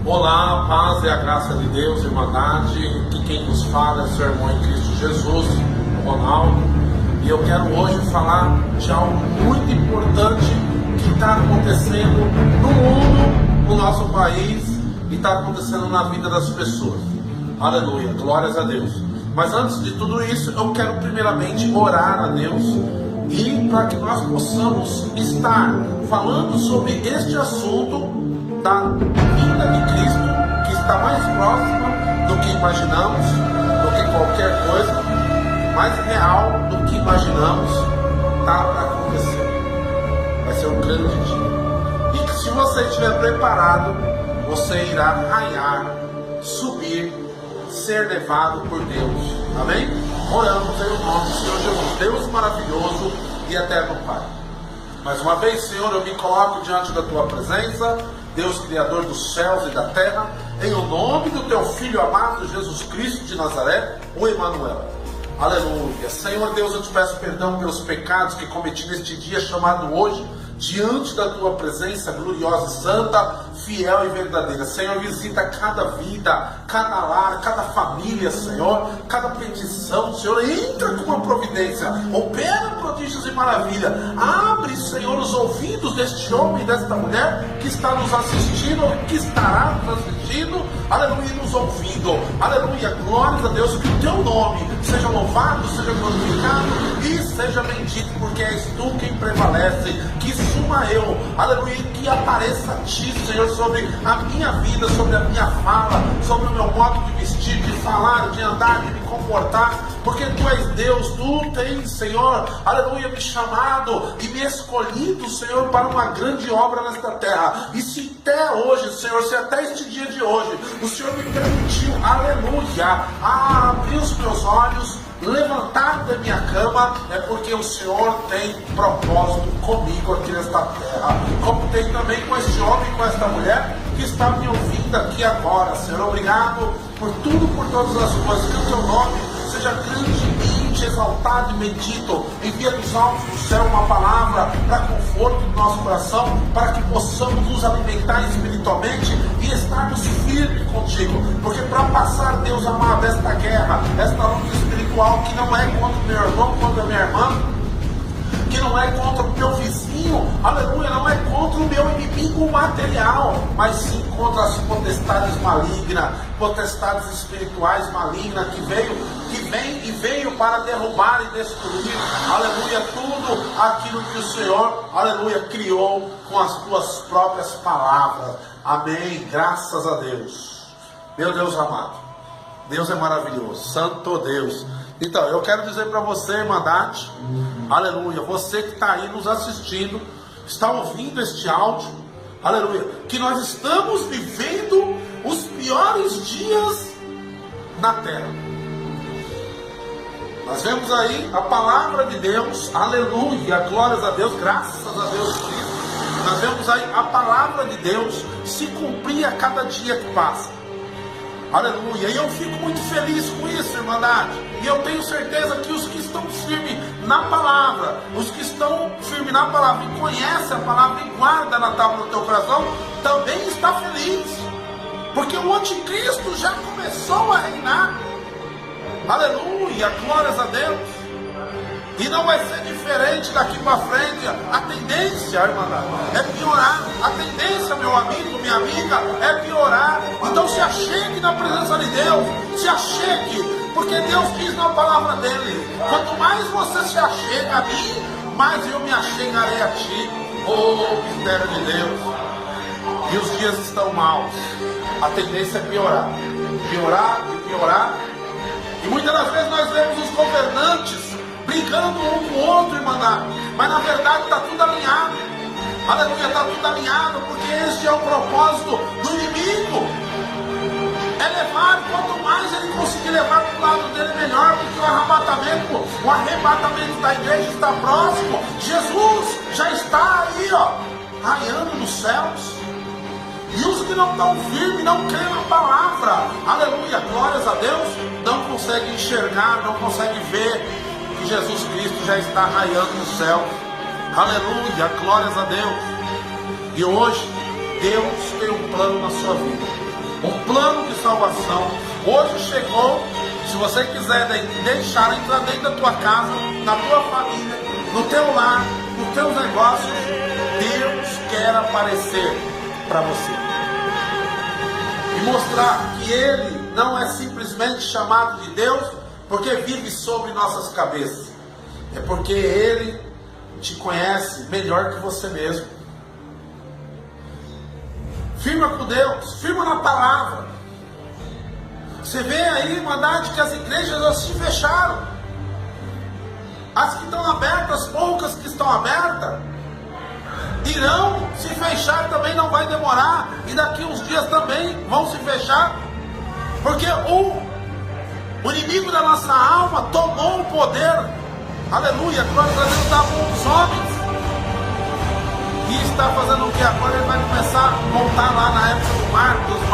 Olá, a paz e a graça de Deus, irmandade. Que quem nos fala é seu irmão em Cristo Jesus, Ronaldo. E eu quero hoje falar de algo muito importante que está acontecendo no mundo, no nosso país, e está acontecendo na vida das pessoas. Aleluia, glórias a Deus. Mas antes de tudo isso, eu quero primeiramente orar a Deus, e para que nós possamos estar falando sobre este assunto da vinda de Cristo, que está mais próxima do que imaginamos, do que qualquer coisa, mais real do que imaginamos, está para acontecer. Vai ser um grande dia. E que se você estiver preparado, você irá raiar, subir, ser levado por Deus. Amém? Oramos em nome do Senhor Jesus, Deus maravilhoso e eterno Pai. Mais uma vez, Senhor, eu me coloco diante da Tua presença, Deus Criador dos céus e da terra, em o nome do Teu Filho amado, Jesus Cristo de Nazaré, o Emanuel. Aleluia. Senhor Deus, eu te peço perdão pelos pecados que cometi neste dia chamado hoje, diante da Tua presença gloriosa e santa, fiel e verdadeira. Senhor, visita cada vida, cada lar, cada família, Senhor, cada petição, Senhor, entra com uma providência, opera prodígios e maravilha. Abre, Senhor, os ouvidos deste homem e desta mulher que está nos assistindo, que estará nos assistindo, aleluia, nos ouvindo. Aleluia, glórias a Deus, que o Teu nome seja louvado, seja glorificado e seja bendito, porque és Tu quem prevalece. Que suma eu, aleluia, que apareça a Ti, Senhor, sobre a minha vida, sobre a minha fala, sobre o meu modo de vestir, de falar, de andar, de me comportar, porque Tu és Deus. Tu tens, Senhor, aleluia, me chamado e me escolhido, Senhor, para uma grande obra nesta terra. E se até hoje, Senhor, se até este dia de hoje o Senhor me permitiu, aleluia, a abrir os meus olhos, levantar da minha cama, é porque o Senhor tem propósito comigo aqui nesta terra, como tem também com este homem, com esta mulher que está me ouvindo aqui agora. Senhor, obrigado por tudo, por todas as coisas. Que o Teu nome seja grandemente exaltado e bendito. Envia dos altos do céu uma palavra para conforto do nosso coração, para que possamos nos alimentar espiritualmente e estarmos firmes contigo, porque para passar, Deus amado, esta guerra, esta luta espiritual, que não é contra o meu irmão, contra a minha irmã, que não é contra o meu vizinho, aleluia, não é contra o meu inimigo material, mas sim contra as potestades malignas, potestades espirituais malignas que veio para derrubar e destruir, aleluia, tudo aquilo que o Senhor, aleluia, criou com as Tuas próprias palavras. Amém, graças a Deus. Meu Deus amado, Deus é maravilhoso, Santo Deus. Então, eu quero dizer para você, irmandade, aleluia, você que está aí nos assistindo, está ouvindo este áudio, aleluia, que nós estamos vivendo os piores dias na terra. Nós vemos aí a palavra de Deus, aleluia, glórias a Deus, graças a Deus por isso. Nós vemos aí a palavra de Deus se cumprir a cada dia que passa. Aleluia, e eu fico muito feliz com isso, irmandade. E eu tenho certeza que os que estão firmes na palavra, os que estão firmes na palavra e conhecem a palavra e guardam na tábua do teu coração, também está feliz, porque o anticristo já começou a reinar. Aleluia, glórias a Deus. E não vai ser diferente daqui para frente. A tendência, irmandade, é piorar. A tendência, meu amigo, minha amiga, é piorar. Então se achegue na presença de Deus. Se achegue, porque Deus diz na palavra dele: quanto mais você se achega a mim, mais eu me achegarei a ti. Oh, mistério de Deus. E os dias estão maus. A tendência é piorar. Piorar e piorar. E muitas das vezes nós vemos os governantes brigando um com o outro, irmandade, mas na verdade está tudo alinhado. Aleluia, está tudo alinhado, porque este é o propósito do inimigo, é levar, quanto mais ele conseguir levar para o lado dele, melhor, porque o arrebatamento da igreja está próximo. Jesus já está aí, ó, raiando nos céus. E os que não estão firmes, não creem na palavra, aleluia, glórias a Deus, não conseguem enxergar, não conseguem ver que Jesus Cristo já está raiando no céu. Aleluia, glórias a Deus. E hoje Deus tem um plano na sua vida. plano de salvação. Hoje chegou. Se você quiser deixar entrar dentro da tua casa, na tua família, no teu lar, nos teus negócios, Deus quer aparecer para você e mostrar que Ele não é simplesmente chamado de Deus porque vive sobre nossas cabeças, é porque Ele te conhece melhor que você mesmo. Firma com Deus, firma na palavra. Você vê aí, Irmandade, que as igrejas já se fecharam. As que estão abertas, poucas que estão abertas, irão se fechar também, não vai demorar. E daqui uns dias também vão se fechar. Porque o inimigo da nossa alma tomou o poder. Aleluia, glória a Deus, da mão dos homens. E está fazendo o que? Agora ele vai começar a voltar lá na época dos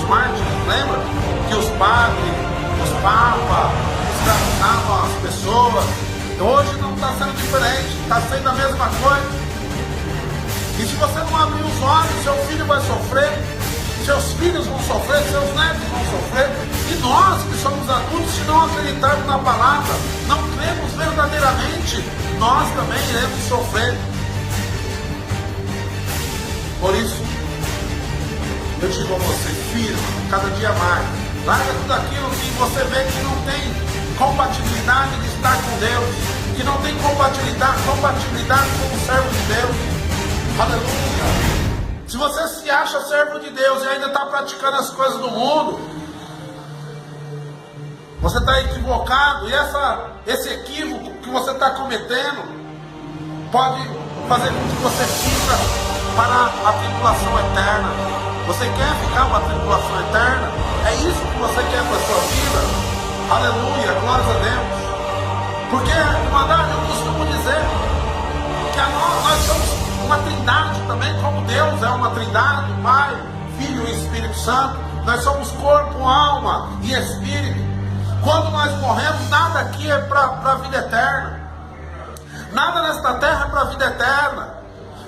mártires, lembra? Que os padres, os papas, escravizavam as pessoas. Hoje não está sendo diferente, está sendo a mesma coisa. E se você não abrir os olhos, seu filho vai sofrer, seus filhos vão sofrer, seus netos vão sofrer. E nós que somos adultos, se não acreditarmos na palavra, não cremos verdadeiramente, nós também iremos sofrer. Por isso, eu digo a você, firme, cada dia mais. Larga tudo aquilo que você vê que não tem compatibilidade de estar com Deus, que não tem compatibilidade como servo de Deus. Aleluia. Se você se acha servo de Deus e ainda está praticando as coisas do mundo, você está equivocado. E esse equívoco que você está cometendo pode fazer com que você fica para a tribulação eterna. Você quer ficar para a tribulação eterna? É isso que você quer para a sua vida? Aleluia, glória a Deus. Porque, Irmandade, eu costumo dizer que nós somos uma trindade também, como Deus é uma trindade, Pai, Filho e Espírito Santo. Nós somos corpo, alma e espírito. Quando nós morremos, nada aqui é para a vida eterna. Nada nesta terra é para a vida eterna.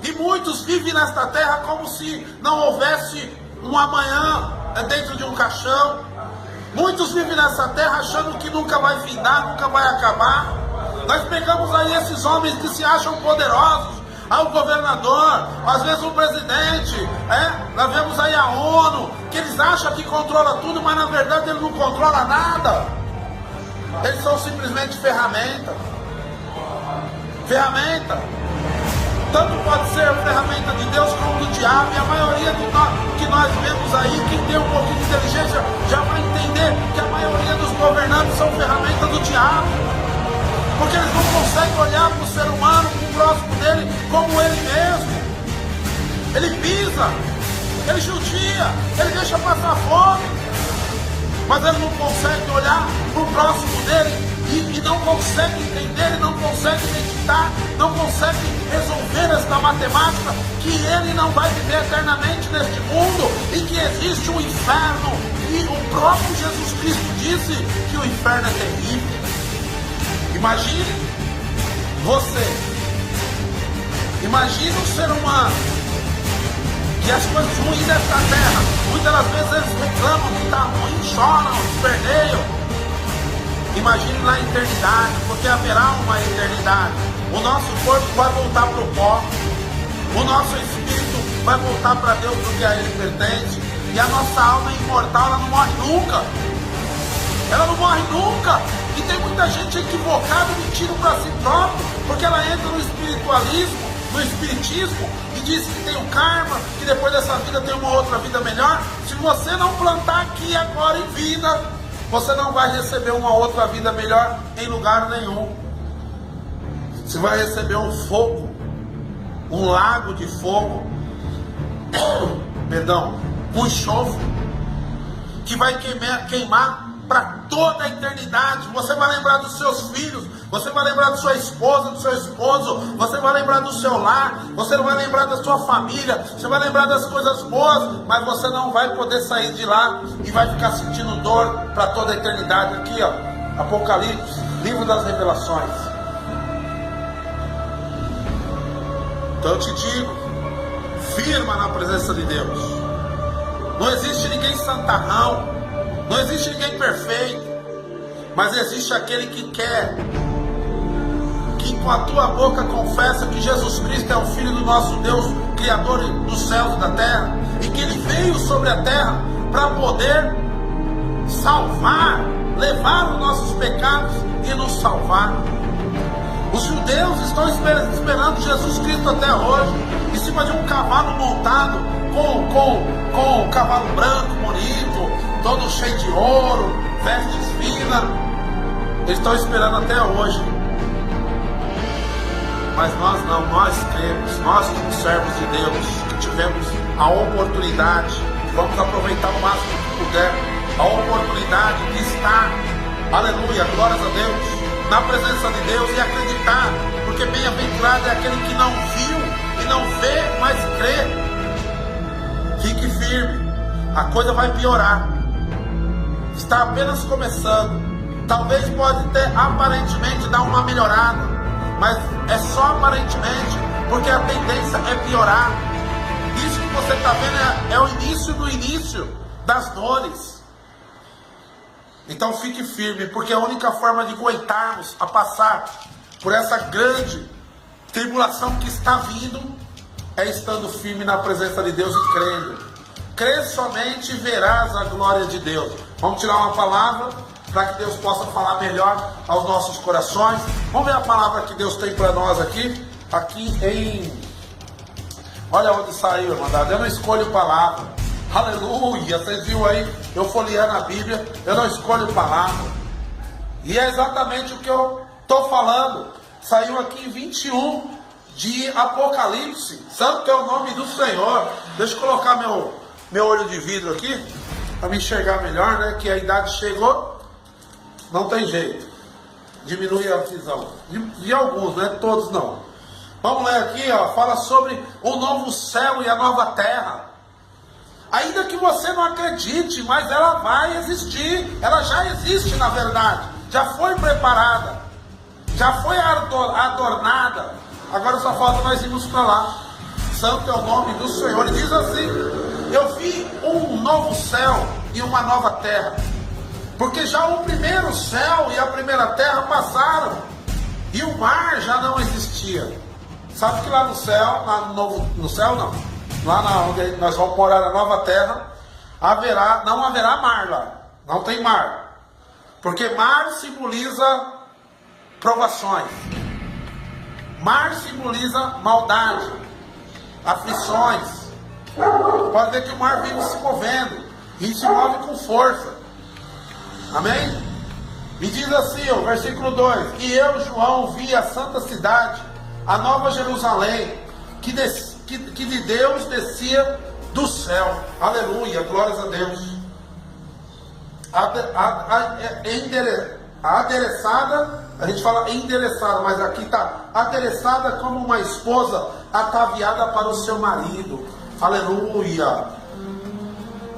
E muitos vivem nesta terra como se não houvesse um amanhã dentro de um caixão. Muitos vivem nessa terra achando que nunca vai findar, nunca vai acabar. Nós pegamos aí esses homens que se acham poderosos, o governador, às vezes o presidente, nós vemos aí a ONU, que eles acham que controla tudo, mas na verdade ele não controla nada. Eles são simplesmente ferramenta. Tanto pode ser ferramenta de Deus como do diabo. E a maioria que nós vemos aí, quem tem um pouquinho de inteligência, já vai entender que a maioria dos governantes são ferramenta do diabo. Porque eles não conseguem olhar para o ser humano, para o próximo dele, como ele mesmo. Ele pisa, ele judia, ele deixa passar fome. Mas ele não consegue olhar para o próximo dele e não consegue entender, ele não consegue meditar, não consegue resolver esta matemática, que ele não vai viver eternamente neste mundo e que existe um inferno. E o próprio Jesus Cristo disse que o inferno é terrível. Imagine um ser humano que as coisas ruins desta terra, muitas das vezes eles reclamam que está ruim, choram, esperneiam. Imagine na eternidade, porque haverá uma eternidade. O nosso corpo vai voltar para o pó, o nosso espírito vai voltar para Deus, porque a Ele pertence. E a nossa alma é imortal, ela não morre nunca. Ela não morre nunca. E tem muita gente equivocada, mentindo para si próprio, porque ela entra no espiritualismo, no espiritismo, e diz que tem um karma, que depois dessa vida tem uma outra vida melhor. Se você não plantar aqui agora em vida, você não vai receber uma outra vida melhor em lugar nenhum. Você vai receber um fogo, um lago de fogo, um enxofre, que vai queimar para toda a eternidade. Você vai lembrar dos seus filhos, você vai lembrar da sua esposa, do seu esposo, você vai lembrar do seu lar, você vai lembrar da sua família, você vai lembrar das coisas boas, mas você não vai poder sair de lá e vai ficar sentindo dor para toda a eternidade. Aqui, ó, Apocalipse, livro das Revelações. Então eu te digo, firma na presença de Deus. Não existe ninguém santarrão, não existe ninguém perfeito, mas existe aquele que quer, que com a tua boca confessa que Jesus Cristo é o Filho do nosso Deus, Criador dos céus e da terra, e que Ele veio sobre a terra para poder salvar, levar os nossos pecados e nos salvar. Os judeus estão esperando Jesus Cristo até hoje, em cima de um cavalo montado, com um cavalo branco, bonito, todo cheio de ouro, vestes finas. Eles estão esperando até hoje. Mas nós não, nós cremos, nós como servos de Deus, que tivemos a oportunidade, vamos aproveitar o máximo que puder, a oportunidade de estar, aleluia, glórias a Deus, na presença de Deus e acreditar, porque bem-aventurado é aquele que não viu e não vê, mas crê. Fique firme, a coisa vai piorar, está apenas começando. Talvez pode ter aparentemente dar uma melhorada, mas é só aparentemente, porque a tendência é piorar. Isso que você está vendo é o início do início das dores. Então fique firme, porque a única forma de aguentarmos a passar por essa grande tribulação que está vindo é estando firme na presença de Deus e crendo. Crê somente e verás a glória de Deus. Vamos tirar uma palavra para que Deus possa falar melhor aos nossos corações. Vamos ver a palavra que Deus tem para nós aqui em... Olha onde saiu, irmandade. Eu não escolho palavra. Aleluia, vocês viram aí, eu folheando a Bíblia, eu não escolho palavra. E é exatamente o que eu estou falando. Saiu aqui em 21 de Apocalipse. Santo é o nome do Senhor. Deixa eu colocar meu olho de vidro aqui, para me enxergar melhor, né? Que a idade chegou, não tem jeito. Diminui a visão. De alguns, né? Todos não. Vamos ler aqui, ó, fala sobre o novo céu e a nova terra. Ainda que você não acredite, mas ela vai existir. Ela já existe, na verdade. Já foi preparada. Já foi adornada. Agora só falta nós irmos para lá. Santo é o nome do Senhor. Ele diz assim: eu vi um novo céu e uma nova terra. Porque já o primeiro céu e a primeira terra passaram. E o mar já não existia. Sabe que lá no céu, no céu não. Lá onde nós vamos morar na nova terra, não haverá mar lá. Não tem mar. Porque mar simboliza provações. Mar simboliza maldade, aflições. Pode ver que o mar vive se movendo e se move com força. Amém? E diz assim, o versículo 2: e eu, João, vi a santa cidade, a nova Jerusalém, que de Deus descia do céu. Aleluia, glórias a Deus. Adereçada, a gente fala endereçada, mas aqui está adereçada como uma esposa ataviada para o seu marido. Aleluia.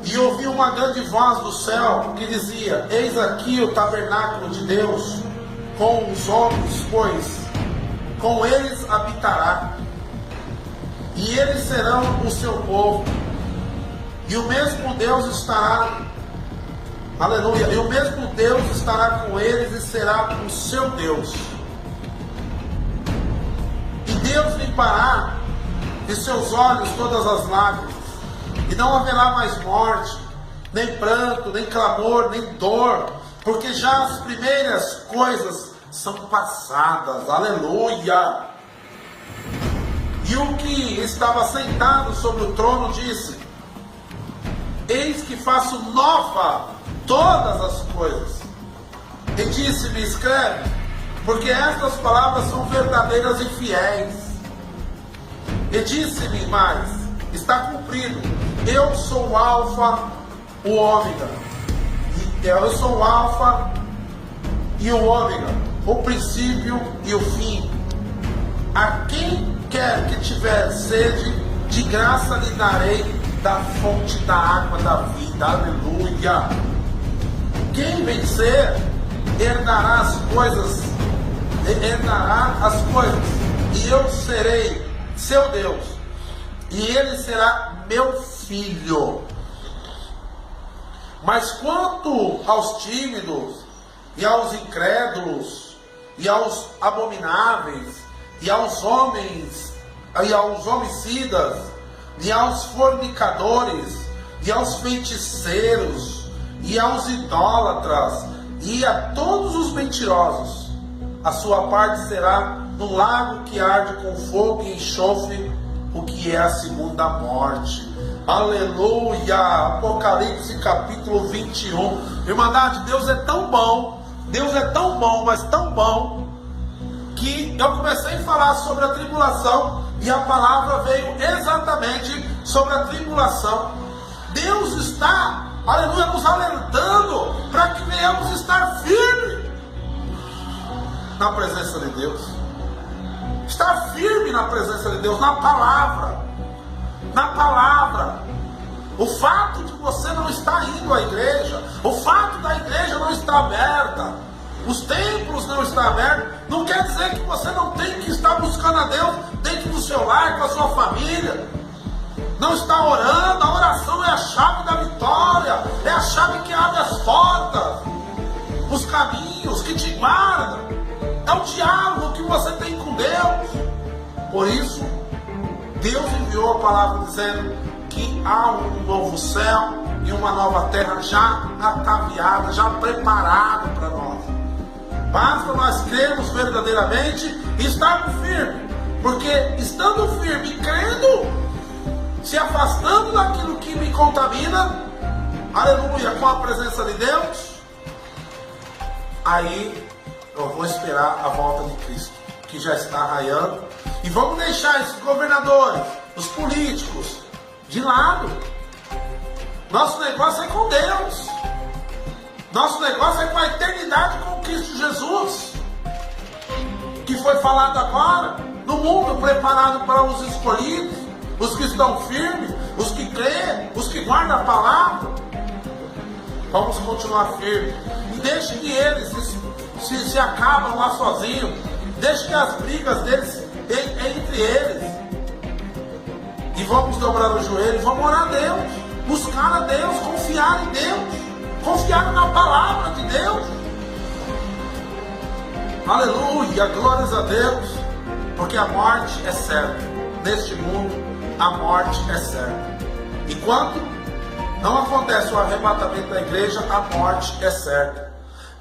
E ouvi uma grande voz do céu que dizia: eis aqui o tabernáculo de Deus com os homens, pois com eles habitará, e eles serão o seu povo, e o mesmo Deus estará, aleluia, e o mesmo Deus estará com eles e será o seu Deus. E Deus limpará de seus olhos todas as lágrimas, e não haverá mais morte, nem pranto, nem clamor, nem dor, porque já as primeiras coisas são passadas. Aleluia. E o que estava sentado sobre o trono disse: eis que faço nova todas as coisas. E disse-me: escreve, porque estas palavras são verdadeiras e fiéis. E disse-me mais: está cumprido. Eu sou o Alfa, o Ômega. Eu sou o Alfa e o Ômega, o princípio e o fim. A quem quer que tiver sede, de graça lhe darei da fonte da água da vida. Aleluia. Quem vencer herdará as coisas, e eu serei seu Deus, e ele será meu filho. Mas quanto aos tímidos, e aos incrédulos, e aos abomináveis, e aos homens, e aos homicidas, e aos fornicadores, e aos feiticeiros, e aos idólatras, e a todos os mentirosos, a sua parte será no lago que arde com fogo e enxofre, o que é a segunda morte. Aleluia! Apocalipse capítulo 21. Irmandade, Deus é tão bom, mas tão bom, que eu comecei a falar sobre a tribulação, e a palavra veio exatamente sobre a tribulação. Deus está, aleluia, nos alertando para que venhamos estar firmes na presença de Deus. Estar firme na presença de Deus, na palavra. Na palavra. O fato de você não estar indo à igreja, o fato da igreja não estar aberta, os templos não estão abertos, não quer dizer que você não tem que estar buscando a Deus dentro do seu lar, com a sua família. Não está orando. A oração é a chave da vitória, é a chave que abre as portas, os caminhos, que te guarda. É o diálogo que você tem com Deus. Por isso, Deus enviou a palavra dizendo que há um novo céu e uma nova terra já ataviada, já preparada para nós. Basta nós crermos verdadeiramente e estarmos firmes. Porque estando firme e crendo, se afastando daquilo que me contamina, aleluia, com a presença de Deus, aí eu vou esperar a volta de Cristo, que já está raiando. E vamos deixar esses governadores, os políticos, de lado. Nosso negócio é com Deus. Nosso negócio é com a eternidade com Cristo Jesus, que foi falado agora, no mundo preparado para os escolhidos, os que estão firmes, os que creem, os que guardam a palavra. Vamos continuar firmes. E deixe que eles se acabam lá sozinhos. Deixe que as brigas deles entre eles. E vamos dobrar o joelho, vamos orar a Deus, buscar a Deus, confiar em Deus, confiar na palavra de Deus. Aleluia, glórias a Deus. Porque a morte é certa. Neste mundo, a morte é certa. Enquanto não acontece o arrebatamento da igreja, a morte é certa.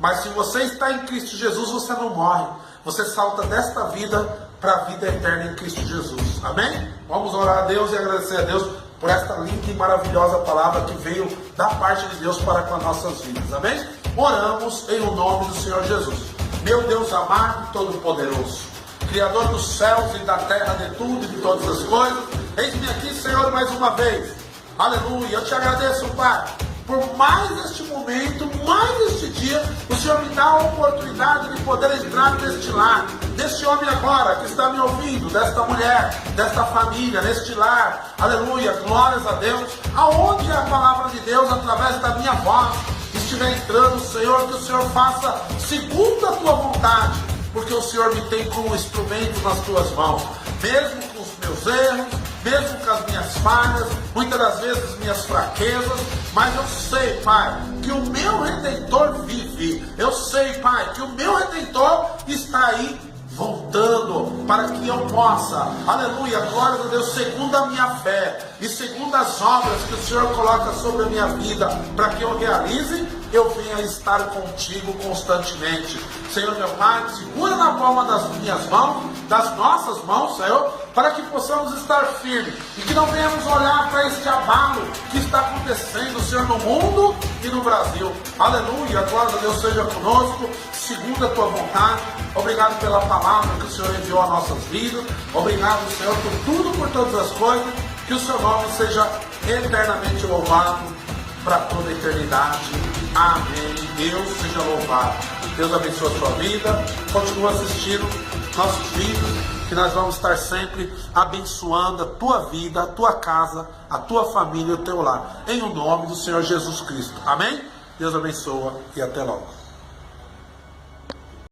Mas se você está em Cristo Jesus, você não morre. Você salta desta vida para a vida eterna em Cristo Jesus. Amém? Vamos orar a Deus e agradecer a Deus por esta linda e maravilhosa palavra que veio da parte de Deus para com as nossas vidas. Amém? Oramos em o nome do Senhor Jesus. Meu Deus amado e todo-poderoso, Criador dos céus e da terra, de tudo e de todas as coisas, eis-me aqui, Senhor, mais uma vez. Aleluia. Eu te agradeço, Pai, por mais este momento, mais este dia, o Senhor me dá a oportunidade de poder entrar neste lar, deste homem agora que está me ouvindo, desta mulher, desta família, neste lar. Aleluia, glórias a Deus. Aonde a palavra de Deus, através da minha voz, estiver entrando, Senhor, que o Senhor faça segundo a tua vontade, porque o Senhor me tem como instrumento nas tuas mãos, mesmo com os meus erros, mesmo com as minhas falhas, muitas das vezes minhas fraquezas, mas eu sei, Pai, que o meu Redentor vive. Eu sei, Pai, que o meu Redentor está aí voltando para que eu possa, aleluia, glória a Deus, segundo a minha fé e segundo as obras que o Senhor coloca sobre a minha vida, para que eu realize, eu venha estar contigo constantemente. Senhor meu Pai, segura na palma das minhas mãos, das nossas mãos, Senhor, para que possamos estar firmes e que não venhamos olhar para este abalo que está acontecendo, Senhor, no mundo e no Brasil. Aleluia, glória a Deus seja conosco, segundo a tua vontade. Obrigado pela palavra que o Senhor enviou às nossas vidas. Obrigado, Senhor, por tudo, por todas as coisas. Que o seu nome seja eternamente louvado para toda a eternidade. Amém. Deus seja louvado. Deus abençoe a sua vida. Continua assistindo nossos vídeos, que nós vamos estar sempre abençoando a tua vida, a tua casa, a tua família e o teu lar. Em o nome do Senhor Jesus Cristo. Amém? Deus abençoe e até logo.